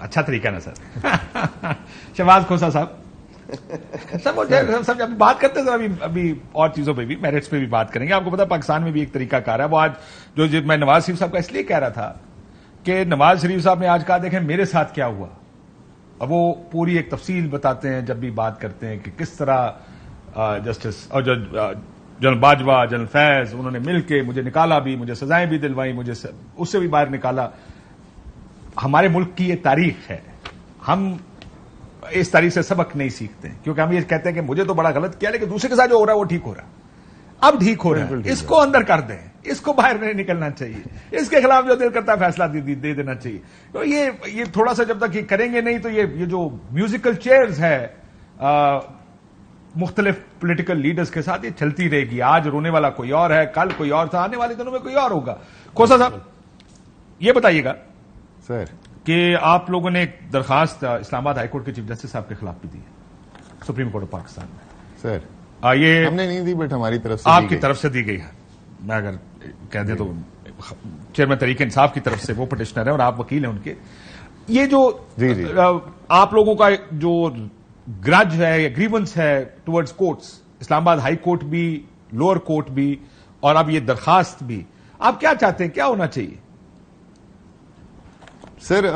अच्छा तरीका ना सर। शहबाज खोसा साहब, सब जब बात करते हैं सर, अभी और चीजों पे भी, मेरिट्स पे भी बात करेंगे। आपको पता है पाकिस्तान में भी एक तरीका कार है वो आज, जो मैं नवाज शरीफ साहब का इसलिए कह रहा था कि नवाज शरीफ साहब ने आज कहा देखें मेरे साथ क्या हुआ। अब वो पूरी एक तफसील बताते हैं जब भी बात करते हैं कि किस तरह जस्टिस और जनरल बाजवा, जनरल फैज, उन्होंने मिलकर मुझे निकाला भी, मुझे सजाएं भी दिलवाई, मुझे उससे भी बाहर निकाला। हमारे मुल्क की ये तारीख है, हम इस तारीख से सबक नहीं सीखते हैं, क्योंकि हम ये कहते हैं कि मुझे तो बड़ा गलत किया, लेकिन दूसरे के साथ जो हो रहा है वो ठीक हो रहा है। अब ठीक हो रहा है, इसको अंदर कर दें, इसको बाहर नहीं निकलना चाहिए, इसके खिलाफ जो दिल करता है फैसला दे देना चाहिए। तो ये थोड़ा सा जब तक ये करेंगे नहीं तो ये जो म्यूजिकल चेयर्स है मुख्तलिफ पॉलिटिकल लीडर्स के साथ, ये चलती रहेगी। आज रोने वाला कोई और है, कल कोई और था, आने वाले दिनों में कोई और होगा। खोसा साहब ये बताइएगा सर कि आप लोगों ने एक दरखास्त इस्लामाबाद हाईकोर्ट के चीफ जस्टिस साहब के खिलाफ भी दी है सुप्रीम कोर्ट ऑफ पाकिस्तान में। सर ये हमने नहीं दी, बट हमारी तरफ से आपकी तरफ से दी गई है। मैं अगर कह दें तो चेयरमैन तरीके इंसाफ की तरफ से, वो पिटिशनर है और आप वकील हैं उनके। ये जो जी आप लोगों का जो ग्रज है या ग्रीवेंस है towards courts, Islamabad high court भी, लोअर कोर्ट भी, और अब ये दरखास्त भी, आप क्या चाहते हैं, क्या होना चाहिए? सर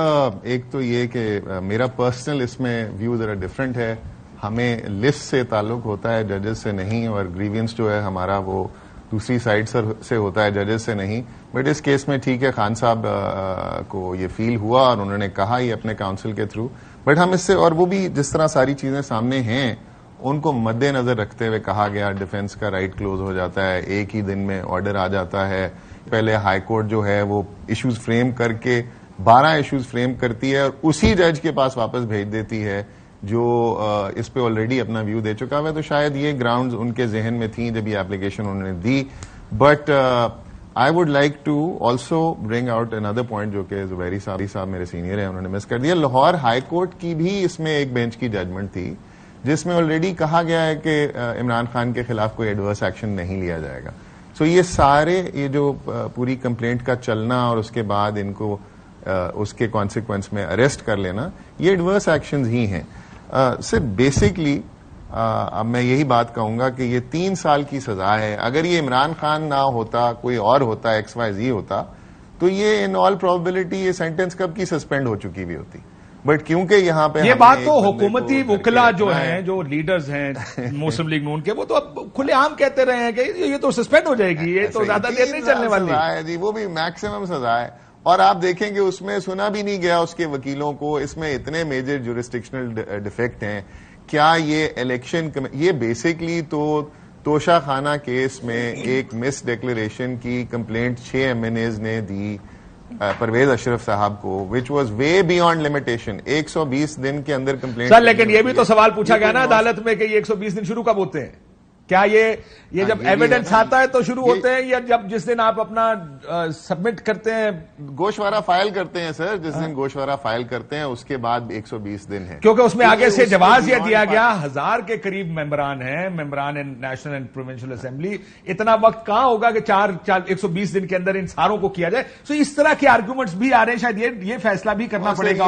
एक तो ये कि मेरा पर्सनल इसमें व्यू जरा डिफरेंट है। हमें लिस्ट से ताल्लुक होता है, जजेस से नहीं, और ग्रीवियंस जो है हमारा वो दूसरी साइड से होता है, जजेस से नहीं। बट इस केस में ठीक है, खान साहब को ये फील हुआ और उन्होंने कहा ये अपने काउंसिल के थ्रू। बट हम इससे, और वो भी जिस तरह सारी चीजें सामने हैं उनको मद्देनजर रखते हुए कहा गया डिफेंस का राइट क्लोज हो जाता है, एक ही दिन में ऑर्डर आ जाता है। पहले हाई कोर्ट जो है वो इश्यूज फ्रेम करके 12 इश्यूज फ्रेम करती है और उसी जज के पास वापस भेज देती है जो इस पे ऑलरेडी अपना व्यू दे चुका है। तो शायद ये ग्राउंड्स उनके जहन में थी जब ये एप्लीकेशन उन्होंने दी। But I would like to also bring out another point जो कि जुबैरी साहब मेरे सीनियर हैं, उन्होंने मिस कर दिया। लाहौर हाई कोर्ट की भी इसमें एक बेंच की जजमेंट थी जिसमें ऑलरेडी कहा गया है कि इमरान खान के खिलाफ कोई एडवर्स एक्शन नहीं लिया जाएगा। सो ये सारे, ये जो पूरी कंप्लेंट का चलना और उसके बाद इनको उसके कॉन्सिक्वेंस में अरेस्ट कर लेना, ये एडवर्स एक्शंस ही हैं। सिर्फ बेसिकली अब मैं यही बात कहूंगा कि ये 3 साल की सजा है। अगर ये इमरान खान ना होता, कोई और होता, XYZ होता, तो ये इन ऑल प्रोबेबिलिटी ये सेंटेंस कब की सस्पेंड हो चुकी भी होती। बट क्योंकि यहाँ पे ये बात तो हुकूमती वकला जो हैं, जो लीडर्स हैं मुस्लिम लीग नून के, वो तो अब खुलेआम कहते रहे हैं कि ये तो सस्पेंड हो जाएगी, ये तो ज्यादा देर नहीं चलने वाली है जी। वो भी मैक्सिमम सजा है। और आप देखेंगे उसमें सुना भी नहीं गया उसके वकीलों को, इसमें इतने मेजर जुरिस्डिक्शनल डिफेक्ट हैं। क्या ये इलेक्शन, ये बेसिकली तो तोशा खाना केस में एक मिस डिक्लेरेशन की कंप्लेंट 6 MNAs ने दी परवेज अशरफ साहब को, which was way beyond limitation. 120 दिन के अंदर कंप्लेंट। सर लेकिन ये भी तो सवाल पूछा गया ना अदालत में कि ये 120 दिन शुरू कब होते हैं? क्या ये जब एविडेंस आता है तो शुरू होते हैं, या जब जिस दिन आप अपना सबमिट करते हैं, गोशवारा फाइल करते हैं सर, जिस दिन गोशवारा फाइल करते हैं उसके बाद 120 दिन है। क्योंकि उसमें आगे से जवाब यह दिया गया 1000 के करीब मेंबरान हैं, मेंबरान इन नेशनल एंड प्रोविंशियल असेंबली। इतना वक्त कहां होगा कि 120 दिन के अंदर इन सारों को किया जाए? तो इस तरह के आर्ग्यूमेंट्स भी आ रहे हैं, शायद ये फैसला भी करना पड़ेगा।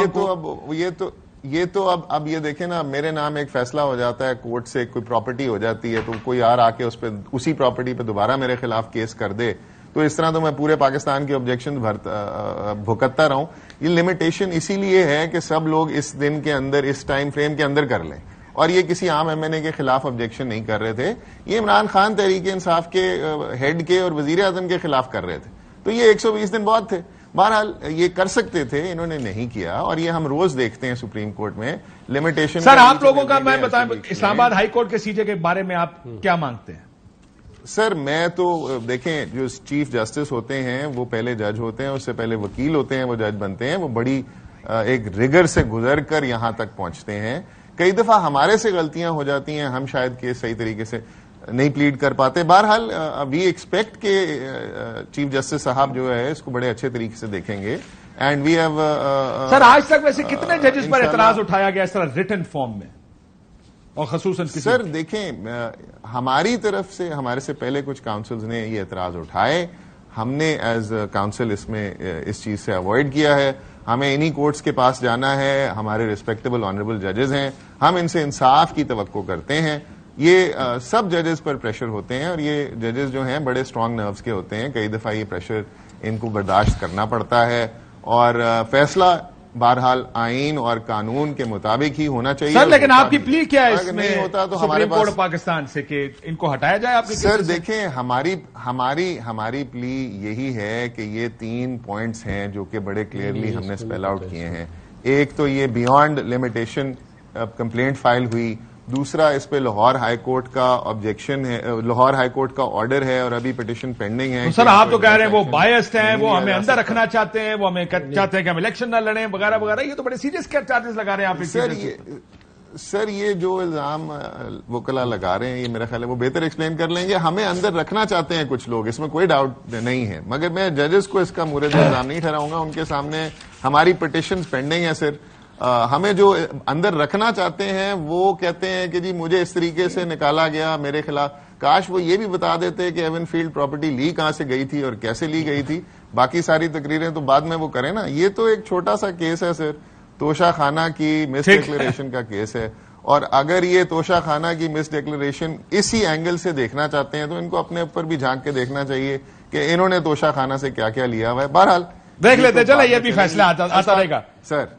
ये तो अब ये देखें ना, मेरे नाम एक फैसला हो जाता है कोर्ट से, कोई प्रॉपर्टी हो जाती है, तो कोई यार आके उसी प्रॉपर्टी पे दोबारा मेरे खिलाफ केस कर दे, तो इस तरह तो मैं पूरे पाकिस्तान के ऑब्जेक्शन भुगतता रहूं। ये लिमिटेशन इसीलिए है कि सब लोग इस दिन के अंदर, इस टाइम फ्रेम के अंदर कर लें, और ये किसी आम MNA के खिलाफ ऑब्जेक्शन नहीं कर रहे थे, ये इमरान खान तहरीक इंसाफ के हेड के और वजीर आजम के खिलाफ कर रहे थे। तो ये 120 दिन बहुत थे। बहरहाल ये कर सकते थे, इन्होंने नहीं किया, और ये हम रोज देखते हैं सुप्रीम कोर्ट में लिमिटेशन। सर आप लोगों का मैं बताएं, इस्लामाबाद हाई कोर्ट के CJ के बारे में आप क्या मांगते हैं? सर मैं तो देखें, जो चीफ जस्टिस होते हैं वो पहले जज होते हैं, उससे पहले वकील होते हैं, वो जज बनते हैं, वो बड़ी एक रिगर से गुजर कर यहां तक पहुंचते हैं। कई दफा हमारे से गलतियां हो जाती हैं, हम शायद केस सही तरीके से नहीं प्लीड कर पाते। बहरहाल वी एक्सपेक्ट के चीफ जस्टिस साहब जो है इसको बड़े अच्छे तरीके से देखेंगे, एंड वी हैव। सर आज तक वैसे कितने जजेस पर एतराज उठाया गया इस तरह रिटन फॉर्म में, और खसूसन सर देखें, हमारी तरफ से, हमारे से पहले कुछ काउंसिल्स ने ये एतराज उठाए, हमने एज काउंसिल इसमें इस चीज से अवॉइड किया है। हमें इन्हीं कोर्ट्स के पास जाना है, हमारे रिस्पेक्टेबल ऑनरेबल जजेस हैं, हम इनसे इंसाफ की तवक्को करते हैं। ये सब जजेस पर प्रेशर होते हैं और ये जजेस जो हैं बड़े स्ट्रांग नर्व्स के होते हैं। कई दफा ये प्रेशर इनको बर्दाश्त करना पड़ता है और फैसला बहरहाल आइन और कानून के मुताबिक ही होना चाहिए। सर लेकिन आपकी प्ली क्या है अगर इसमें नहीं होता तो हमारे सुप्रीम कोर्ट पास पाकिस्तान से कि इनको हटाया जाए आपके सर केसेस से? देखें हमारी प्ली यही है कि ये 3 पॉइंट्स हैं जो कि बड़े क्लियरली हमने स्पेल आउट किए हैं। एक तो ये बियॉन्ड लिमिटेशन कंप्लेंट फाइल हुई, दूसरा इस पे लाहौर हाई कोर्ट का ऑब्जेक्शन है, लाहौर हाई कोर्ट का ऑर्डर है और अभी पिटीशन पेंडिंग है। तो सर आप तो कह रहे हैं वो बायस्ड हैं, वो हमें अंदर रखना चाहते हैं, वो हमें चाहते हैं कि हम इलेक्शन ना लड़ें वगैरह वगैरह। ये तो बड़े सीरियस चार्जेस लगा रहे हैं आप सर ये जो इल्जाम वकला लगा रहे हैं ये मेरा ख्याल है वो बेहतर एक्सप्लेन कर लेंगे। हमें अंदर रखना चाहते हैं कुछ लोग, इसमें कोई डाउट नहीं है, मगर मैं जजेस को इसका मुरद इल्जाम नहीं ठहराऊंगा। उनके सामने हमारी पिटीशन पेंडिंग है सर। हमें जो अंदर रखना चाहते हैं वो कहते हैं कि जी मुझे इस तरीके से निकाला गया मेरे खिलाफ। काश वो ये भी बता देते कि एवनफील्ड प्रॉपर्टी ली कहां से गई थी और कैसे ली गई थी। बाकी सारी तकरीरें तो बाद में वो करें ना। ये तो एक छोटा सा केस है सर, तोशा खाना की मिस डिक्लेरेशन का केस है। और अगर ये तोशा खाना की मिस डिक्लेरेशन इसी एंगल से देखना चाहते हैं तो इनको अपने ऊपर भी झांक के देखना चाहिए कि इन्होंने तोशा खाना से क्या क्या लिया हुआ है। बहरहाल देख लेते, चलो ये भी फैसला आता रहेगा सर।